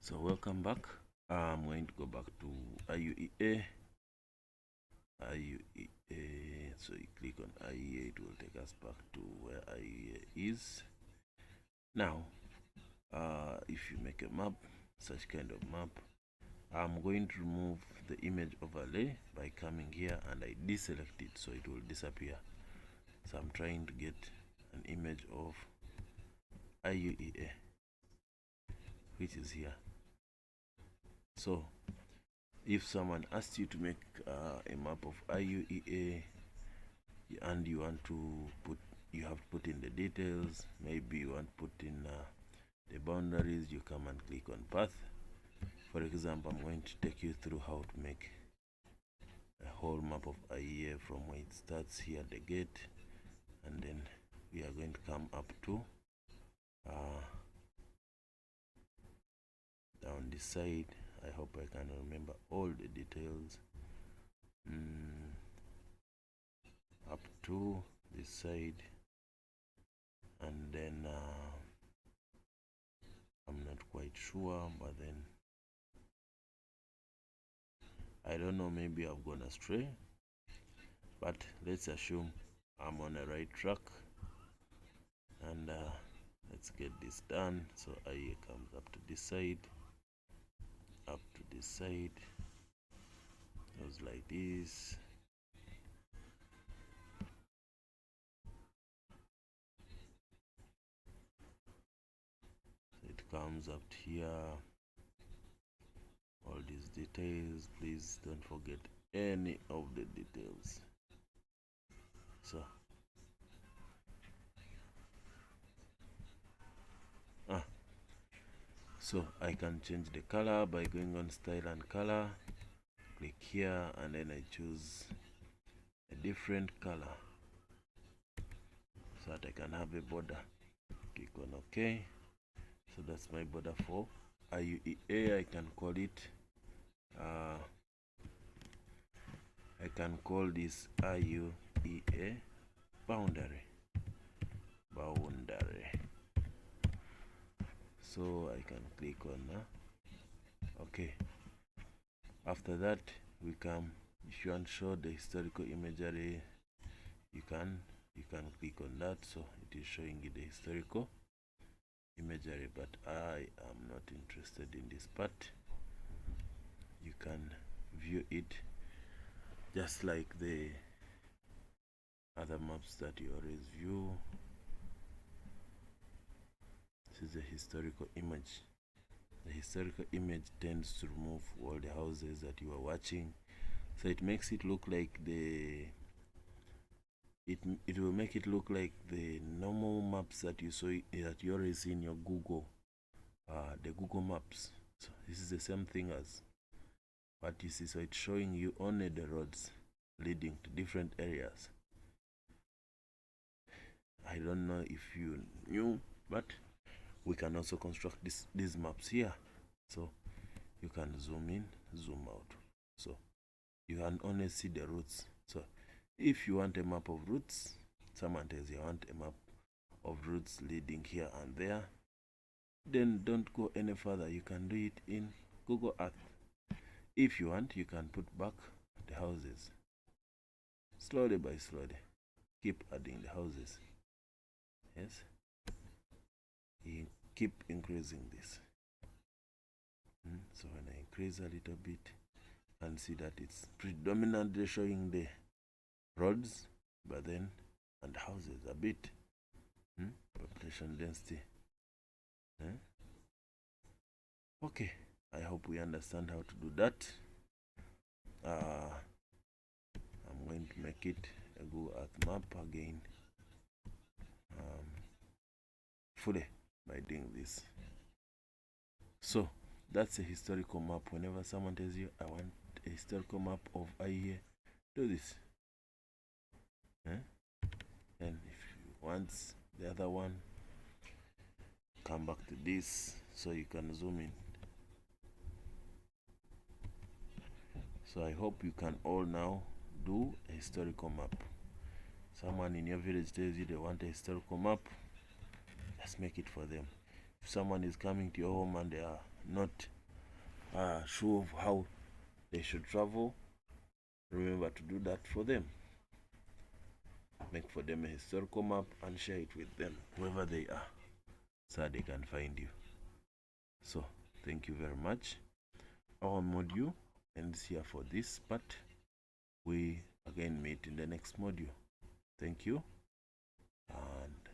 So welcome back. I'm going to go back to IUEA. So you click on IUEA, it will take us back to where IUEA is. Now, if you make a map, such kind of map, I'm going to remove the image overlay by coming here and I deselect it so it will disappear. So I'm trying to get an image of IUEA, which is here. So if someone asks you to make a map of IUEA and you want to you have to put in the details, maybe you want to put in the boundaries, you come and click on path. For example, I'm going to take you through how to make a whole map of IUEA from where it starts here at the gate, and then we are going to come up to down this side. I hope I can remember all the details. Up to this side, and then I'm not quite sure, but then I don't know, maybe I've gone astray, but let's assume I'm on the right track, and let's get this done. So IA comes up to this side, up to this side, goes like this. So it comes up here, all these details. Please don't forget any of the details. So I can change the color by going on style and color, click here, and then I choose a different color so that I can have a border. Click on OK. So that's my border for IUEA. I can call it I can call this IUEA boundary. So I can click on OK. After that, we come, if you want to show the historical imagery, you can click on that. So it is showing you the historical imagery, but I am not interested in this part. You can view it just like the other maps that you always view. This is a historical image. The historical image tends to remove all the houses that you are watching, so it makes it look like it will make it look like the normal maps that you saw, that you always see in your Google, the Google Maps. So this is the same thing as what you see. So it's showing you only the roads leading to different areas. I don't know if you knew, but we can also construct these maps here. So you can zoom in, zoom out. So you can only see the routes. So if you want a map of routes, someone tells you want a map of routes leading here and there, then don't go any further. You can do it in Google Earth. If you want, you can put back the houses. Slowly by slowly, keep adding the houses. Yes, you keep increasing this. So when I increase a little bit, and see that it's predominantly showing the roads, but then and houses a bit. Population density. Okay, I hope we understand how to do that. I'm going to make it a Google Earth map again, fully, by doing this. So that's a historical map. Whenever someone tells you I want a historical map of IUEA, do this. And if you want the other one, come back to this so you can zoom in. So I hope you can all now do a historical map. Someone in your village tells you they want a historical map, let's make it for them. If someone is coming to your home and not sure of how they should travel, remember to do that for them. Make for them a historical map and share it with them, wherever they are, so they can find you. So thank you very much. Our module ends here for this part. We again meet in the next module. Thank you and